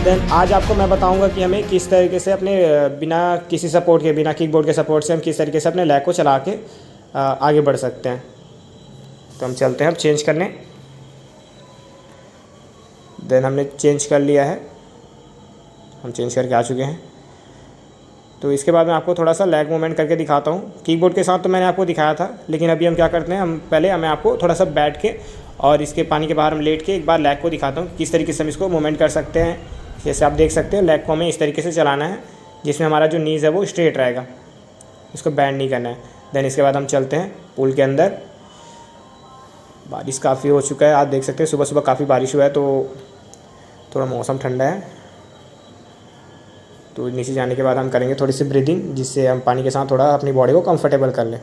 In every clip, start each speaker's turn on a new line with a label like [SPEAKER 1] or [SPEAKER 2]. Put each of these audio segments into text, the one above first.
[SPEAKER 1] Then आज आपको मैं बताऊंगा कि हमें किस तरीके से अपने बिना किसी सपोर्ट के, बिना किकबोर्ड के सपोर्ट से हम किस तरीके से अपने लैग को चला के आगे बढ़ सकते हैं। तो हम चलते हैं अब चेंज करने। देन हमने चेंज कर लिया है, हम चेंज करके आ चुके हैं। तो इसके बाद मैं आपको थोड़ा सा लैग मूवमेंट करके दिखाता हूँ। कीबोर्ड के साथ तो मैंने आपको दिखाया था, लेकिन अभी हम क्या करते हैं, हम पहले मैं आपको थोड़ा सा बैठ के और इसके पानी के बाहर हम लेट के एक बार लैग को दिखाता हूँ किस तरीके से हम इसको मूवमेंट कर सकते हैं। जैसे आप देख सकते हो लैग को हमें इस तरीके से चलाना है जिसमें हमारा जो नीज़ है वो स्ट्रेट रहेगा, इसको बैंड नहीं करना है। देन इसके बाद हम चलते हैं पूल के अंदर। बारिश काफ़ी हो चुका है, आप देख सकते हैं सुबह सुबह काफ़ी बारिश हुआ है, तो थोड़ा मौसम ठंडा है। तो नीचे जाने के बाद हम करेंगे थोड़ी सी ब्रीदिंग, जिससे हम पानी के साथ थोड़ा अपनी बॉडी को कंफर्टेबल कर लें।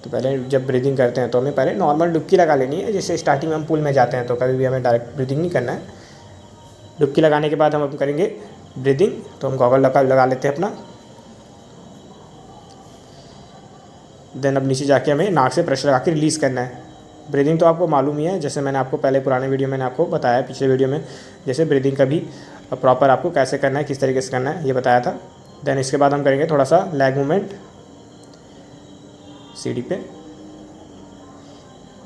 [SPEAKER 1] तो पहले जब ब्रीदिंग करते हैं तो हमें पहले नॉर्मल डुबकी लगा लेनी है। जैसे स्टार्टिंग में हम पूल में जाते हैं तो कभी भी हमें डायरेक्ट ब्रीदिंग नहीं करना है। डुबकी लगाने के बाद हम करेंगे ब्रीदिंग। तो हम गॉगल लगा लेते हैं अपना। देन अब नीचे जाके हमें नाक से प्रेशर लगा के रिलीज़ करना है। ब्रीदिंग तो आपको मालूम ही है, जैसे मैंने आपको पहले पुराने वीडियो में आपको बताया, पिछले वीडियो में, जैसे ब्रीदिंग का भी प्रॉपर आपको कैसे करना है, किस तरीके से करना है, ये बताया था। देन इसके बाद हम करेंगे थोड़ा सा लैग मूवमेंट सीढ़ी पे।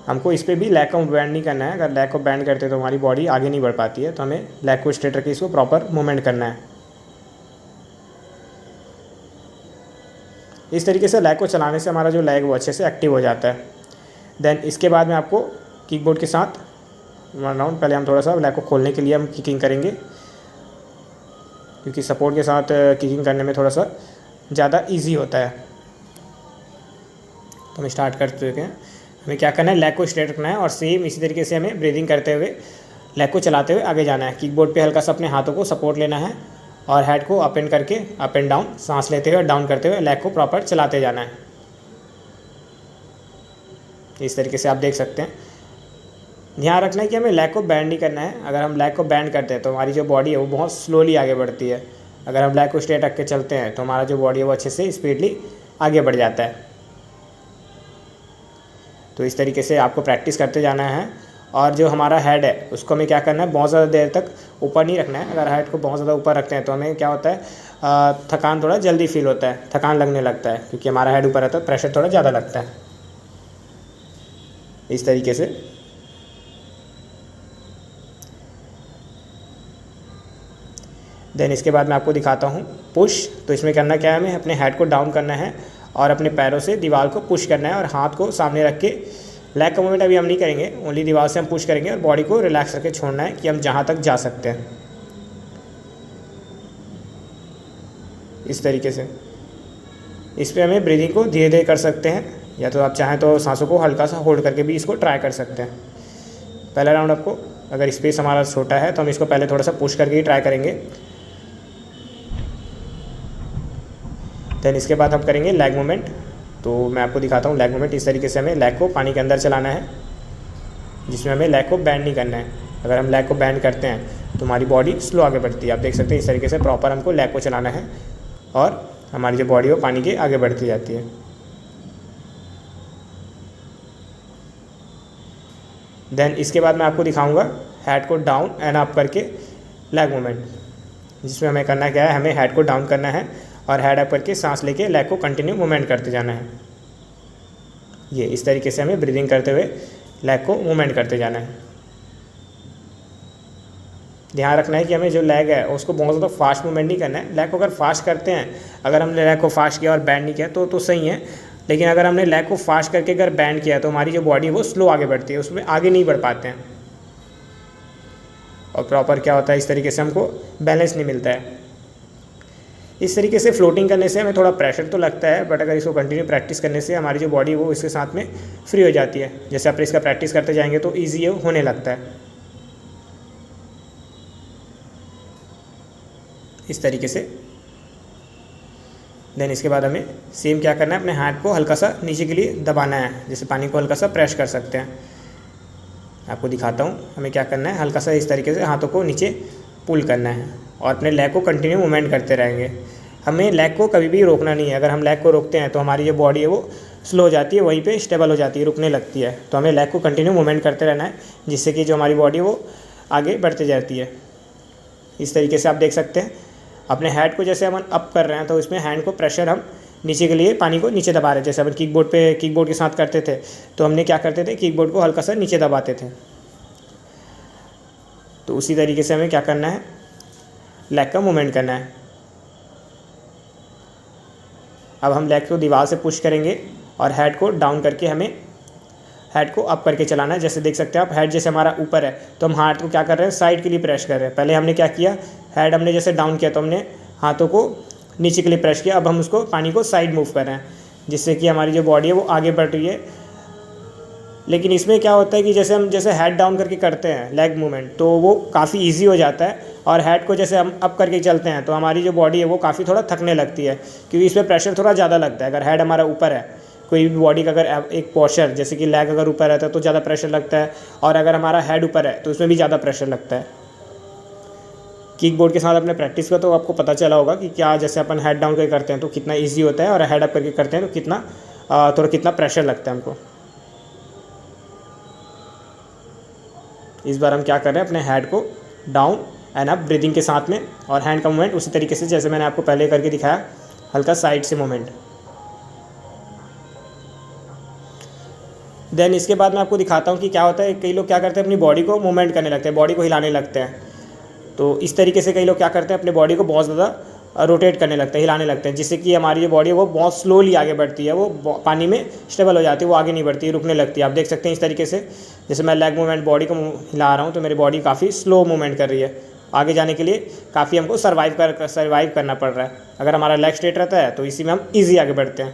[SPEAKER 1] हमको इस पर भी लैग को बैंड नहीं करना है। अगर लैग को बैंड करते हैं तो हमारी बॉडी आगे नहीं बढ़ पाती है, तो हमें लैग को स्ट्रेट रखके इसको प्रॉपर मूवमेंट करना है। इस तरीके से लैग को चलाने से हमारा जो लैग वो अच्छे से एक्टिव हो जाता है। देन इसके बाद में आपको किकबोर्ड के साथ 1 राउंड पहले हम थोड़ा सा लैग को खोलने के लिए हम किकिंग करेंगे, क्योंकि सपोर्ट के साथ किकिंग करने में थोड़ा सा ज़्यादा इजी होता है। तो हम स्टार्ट कर चुके हैं। हमें क्या करना है, लैग को स्ट्रेट रखना है और सेम इसी तरीके से हमें ब्रीदिंग करते हुए लैग को चलाते हुए आगे जाना है। किकबोर्ड पे हल्का सा अपने हाथों को सपोर्ट लेना है और हेड को अप एंड करके अप एंड डाउन, सांस लेते हुए और डाउन करते हुए लैग को प्रॉपर चलाते जाना है। इस तरीके से आप देख सकते हैं। ध्यान रखना है कि हमें लैग को बैंड नहीं करना है। अगर हम लैग को बैंड करते हैं तो हमारी जो बॉडी है वो बहुत स्लोली आगे बढ़ती है। अगर हम लैग को स्ट्रेट रख के चलते हैं तो हमारा जो बॉडी है वो अच्छे से स्पीडली आगे बढ़ जाता है। तो इस तरीके से आपको प्रैक्टिस करते जाना है। और जो हमारा हेड है उसको हमें क्या करना है, बहुत ज़्यादा देर तक ऊपर नहीं रखना है। अगर हेड को बहुत ज़्यादा ऊपर रखते हैं तो हमें क्या होता है, थकान थोड़ा जल्दी फील होता है, थकान लगने लगता है, क्योंकि हमारा हेड ऊपर रहता है, प्रेशर थोड़ा ज़्यादा लगता है। इस तरीके से देन इसके बाद मैं आपको दिखाता हूँ पुश। तो इसमें करना क्या है, हमें अपने हेड को डाउन करना है और अपने पैरों से दीवार को पुश करना है और हाथ को सामने रख के लैग का मूवमेंट अभी हम नहीं करेंगे, ओनली दीवार से हम पुश करेंगे और बॉडी को रिलैक्स करके छोड़ना है कि हम जहाँ तक जा सकते हैं। इस तरीके से इस पर हमें ब्रीदिंग को धीरे धीरे कर सकते हैं, या तो आप चाहें तो सांसों को हल्का सा होल्ड करके भी इसको ट्राई कर सकते हैं। पहला राउंड आपको, अगर स्पेस हमारा छोटा है तो हम इसको पहले थोड़ा सा पुश करके ही ट्राई करेंगे। देन इसके बाद हम करेंगे लैग मूवमेंट। तो मैं आपको दिखाता हूँ लैग मूवमेंट। इस तरीके से हमें लैग को पानी के अंदर चलाना है, जिसमें हमें लैग को बैंड नहीं करना है। अगर हम लैग को बैंड करते हैं तो हमारी बॉडी स्लो आगे बढ़ती है। आप देख सकते हैं इस तरीके से प्रॉपर हमको लैग को चलाना है और हमारी जो बॉडी है वो पानी के आगे बढ़ती जाती है। देन इसके बाद मैं आपको दिखाऊंगा हेड को डाउन एंड अप करके लैग मूवमेंट, जिसमें हमें करना क्या है, हमें हेड को डाउन करना है और हेड अप करके सांस लेके लैग को कंटिन्यू मूवमेंट करते जाना है। ये इस तरीके से हमें ब्रीदिंग करते हुए लैग को मूवमेंट करते जाना है। ध्यान रखना है कि हमें जो लैग है उसको बहुत ज़्यादा फास्ट मूवमेंट नहीं करना है। लैग को अगर फास्ट करते हैं, अगर हमने लैग को फास्ट किया और बैंड नहीं किया तो सही है, लेकिन अगर हमने लैग को फास्ट करके अगर बैंड किया तो हमारी जो बॉडी है वो स्लो आगे बढ़ती है, उसमें आगे नहीं बढ़ पाते हैं और प्रॉपर क्या होता है, इस तरीके से हमको बैलेंस नहीं मिलता है। इस तरीके से फ्लोटिंग करने से हमें थोड़ा प्रेशर तो लगता है, बट अगर इसको कंटिन्यू प्रैक्टिस करने से हमारी जो बॉडी है वो इसके साथ में फ्री हो जाती है। जैसे आप इसका प्रैक्टिस करते जाएंगे तो ईजी होने लगता है। इस तरीके से देन इसके बाद हमें सेम क्या करना है, अपने हाथ को हल्का सा नीचे के लिए दबाना है, जैसे पानी को हल्का सा प्रेस कर सकते हैं। आपको दिखाता हूँ हमें क्या करना है, हल्का सा इस तरीके से हाथों को नीचे पुल करना है और अपने लैग को कंटिन्यू मूवमेंट करते रहेंगे। हमें लैग को कभी भी रोकना नहीं है। अगर हम लैग को रोकते हैं तो हमारी जो बॉडी है वो स्लो हो जाती है, वहीं पे स्टेबल हो जाती है, रुकने लगती है। तो हमें लैग को कंटिन्यू मूवमेंट करते रहना है, जिससे कि जो हमारी बॉडी है वो आगे बढ़ती जाती है। इस तरीके से आप देख सकते हैं। अपने हेड को जैसे हम अप कर रहे हैं तो इसमें हैंड को प्रेशर हम नीचे के लिए पानी को नीचे दबा रहे हैं। जैसे अपन किकबोर्ड के साथ करते थे तो हमने क्या करते थे, किकबोर्ड को हल्का सा नीचे दबाते थे। तो उसी तरीके से हमें क्या करना है, लेग का मूवमेंट करना है। अब हम लेग को दीवार से पुश करेंगे और हेड को डाउन करके हमें हेड को अप करके चलाना है। जैसे देख सकते हैं आप, हेड जैसे हमारा ऊपर है तो हम हाथ को क्या कर रहे हैं, साइड के लिए प्रेस कर रहे हैं। पहले हमने क्या किया, हेड हमने जैसे डाउन किया तो हमने हाथों को नीचे के लिए प्रेस किया। अब हम उसको पानी को साइड मूव कर रहे हैं जिससे कि हमारी जो बॉडी है वो आगे बढ़ रही है। लेकिन इसमें क्या होता है कि जैसे हम हेड डाउन करके करते हैं लेग मूवमेंट तो वो काफ़ी ईजी हो जाता है, और हेड को जैसे हम अप करके चलते हैं तो हमारी जो बॉडी है वो काफ़ी थोड़ा थकने लगती है, क्योंकि इसमें प्रेशर थोड़ा ज़्यादा लगता है। अगर हेड हमारा ऊपर है, कोई भी बॉडी का अगर एक पोस्चर जैसे कि लेग अगर ऊपर रहता है तो ज़्यादा प्रेशर लगता है, और अगर हमारा हेड ऊपर है तो उसमें भी ज़्यादा प्रेशर लगता है। किकबोर्ड के साथ अपने प्रैक्टिस का तो आपको पता चला होगा कि क्या जैसे अपन हेड डाउन करके करते हैं तो कितना ईजी होता है, और हेड अप करके करते हैं तो कितना प्रेशर लगता है हमको। इस बार हम क्या कर रहे हैं, अपने हेड को डाउन एंड अप ब्रीदिंग के साथ में, और हैंड का मूवमेंट उसी तरीके से जैसे मैंने आपको पहले करके दिखाया, हल्का साइड से मूवमेंट। देन इसके बाद मैं आपको दिखाता हूँ कि क्या होता है, कई लोग क्या करते हैं, अपनी बॉडी को मूवमेंट करने लगते हैं, बॉडी को हिलाने लगते हैं। तो इस तरीके से कई लोग क्या करते हैं, अपनी बॉडी को बहुत ज़्यादा रोटेट करने लगते हैं, हिलाने लगते हैं, जिससे कि हमारी जो बॉडी है वो बहुत स्लोली आगे बढ़ती है, वो पानी में स्टेबल हो जाती है, वो आगे नहीं बढ़ती, रुकने लगती है। आप देख सकते हैं इस तरीके से, जैसे मैं लेग मूवमेंट बॉडी को हिला रहा हूँ तो मेरी बॉडी काफ़ी स्लो मूवमेंट कर रही है। आगे जाने के लिए काफ़ी हमको सर्वाइव करना पड़ रहा है। अगर हमारा लेग स्ट्रेट रहता है तो इसी में हम ईजी आगे बढ़ते हैं।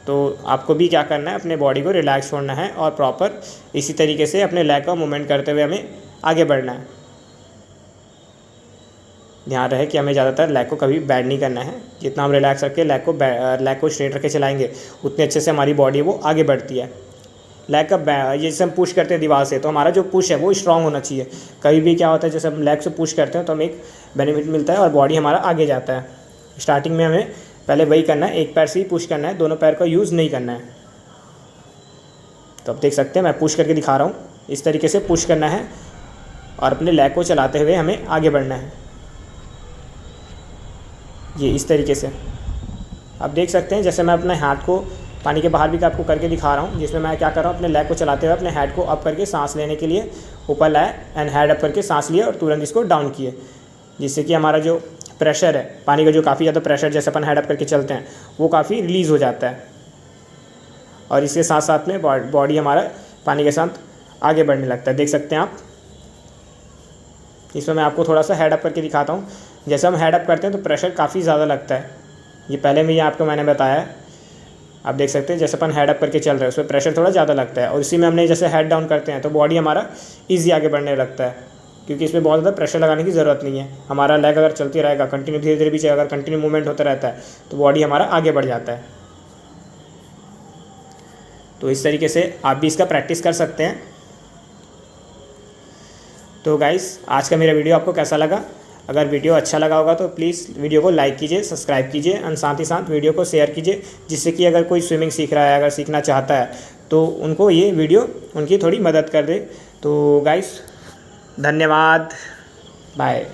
[SPEAKER 1] तो आपको भी क्या करना है, अपने बॉडी को रिलैक्स छोड़ना है और प्रॉपर इसी तरीके से अपने लेग का मूवमेंट करते हुए हमें आगे बढ़ना है। ध्यान रहे कि हमें ज़्यादातर लेग को कभी बैड नहीं करना है। जितना हम रिलैक्स रख के लेग को स्ट्रेट रख के चलाएंगे उतने अच्छे से हमारी बॉडी वो आगे बढ़ती है। लेग का ये जैसे हम पुश करते हैं दीवार से तो हमारा जो पुश है वो स्ट्रांग होना चाहिए। कभी भी क्या होता है, जैसे हम लेग से पुश करते हैं तो हमें एक बेनिफिट मिलता है और बॉडी हमारा आगे जाता है। स्टार्टिंग में हमें पहले वही करना है, एक पैर से ही पुश करना है, दोनों पैर का यूज़ नहीं करना है। तो आप देख सकते हैं मैं पुश करके दिखा रहा हूँ, इस तरीके से पुश करना है और अपने लेग को चलाते हुए हमें आगे बढ़ना है। ये इस तरीके से आप देख सकते हैं, जैसे मैं अपने हाथ को पानी के बाहर भी आपको करके दिखा रहा हूँ, जिसमें मैं क्या कर रहा हूँ, अपने लेग को चलाते हुए अपने हेड को अप करके सांस लेने के लिए ऊपर लाए एंड हेड अप करके सांस लिए और तुरंत इसको डाउन किए, जिससे कि हमारा जो प्रेशर है पानी का, जो काफ़ी ज़्यादा प्रेशर जैसे अपन हेड अप करके चलते हैं वो काफ़ी रिलीज़ हो जाता है, और इसके साथ साथ में बॉडी हमारा पानी के साथ आगे बढ़ने लगता है। देख सकते हैं आप, इसमें मैं आपको थोड़ा सा हेड अप करके दिखाता हूँ। जैसे हम हेड अप करते हैं तो प्रेशर काफ़ी ज़्यादा लगता है, ये पहले भी आपको मैंने बताया है। आप देख सकते हैं जैसे अपन हेड अप करके चल रहे हैं उसमें प्रेशर थोड़ा ज़्यादा लगता है, और इसी में हमने जैसे हेड डाउन करते हैं तो बॉडी हमारा ईजी आगे बढ़ने लगता है, क्योंकि इसमें बहुत ज़्यादा प्रेशर लगाने की ज़रूरत नहीं है। हमारा लेग अगर चलती रहेगा कंटिन्यू, धीरे धीरे भी अगर कंटिन्यू मूवमेंट होता रहता है तो बॉडी हमारा आगे बढ़ जाता है। तो इस तरीके से आप भी इसका प्रैक्टिस कर सकते हैं। तो गाइस, आज का मेरा वीडियो आपको कैसा लगा? अगर वीडियो अच्छा लगा होगा तो प्लीज़ वीडियो को लाइक कीजिए, सब्सक्राइब कीजिए और साथ ही साथ वीडियो को शेयर कीजिए, जिससे कि अगर कोई स्विमिंग सीख रहा है, अगर सीखना चाहता है तो उनको ये वीडियो उनकी थोड़ी मदद कर दे। तो गाइस, धन्यवाद, बाय।